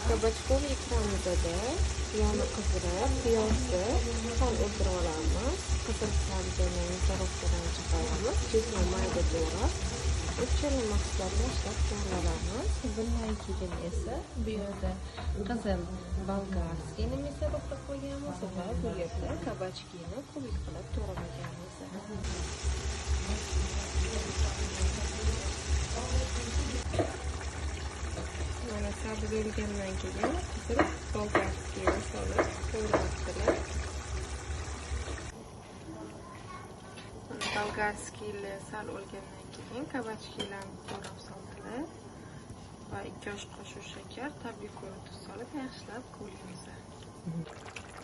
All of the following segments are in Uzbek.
Kabachkov ikramizada yog'ni qizdirib, piyozni sal o'tirib olamiz. Qizil sabzini misorovkadan chiqaramiz. Chesni mayda to'g'rab, uchala mahsulotni ishlab tayyorlaymiz. Bundan keyin esa bu yerda qizil bolgarskiyni misorovka qo'yamiz va bu yerda kabachkini kubik qilib to'g'rab mana sabzi o'lgandan keyin qizil bolgarskiyni solib qo'yiladilar. Bolgarskiylar sal o'lgandan keyin kabachkilarni to'g'rab soldilar va 2 osh qoshiq shakar, tabiiy ko'ra tuz solib yaxshilab qovuramiz.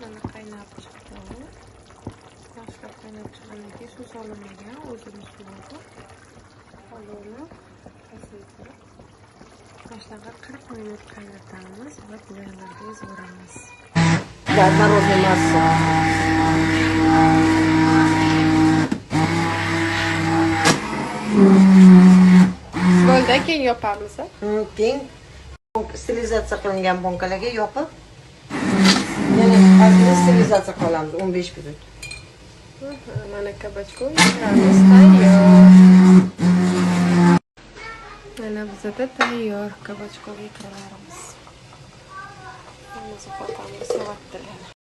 Mana qaynab chiqdi. Yaxshilab qaynab chiqqandan keyin suv solinmagan, o'zini suvi bor. Olovni pasaytirib boshlangan 40 minut qaynatamiz va blenderga ezvoramiz. Мороженое масса. Bo'ldi, keyin yopamiz. Keyin sterilizatsiya qilingan bankalarga yopib, yana qanday sterilizatsiya qilamiz 15 minut. Mana kabachkov ikramiz tayyor. Mana bizda tayyor kabachkov ikralarimiz. Mana sotamiz, savatdilar.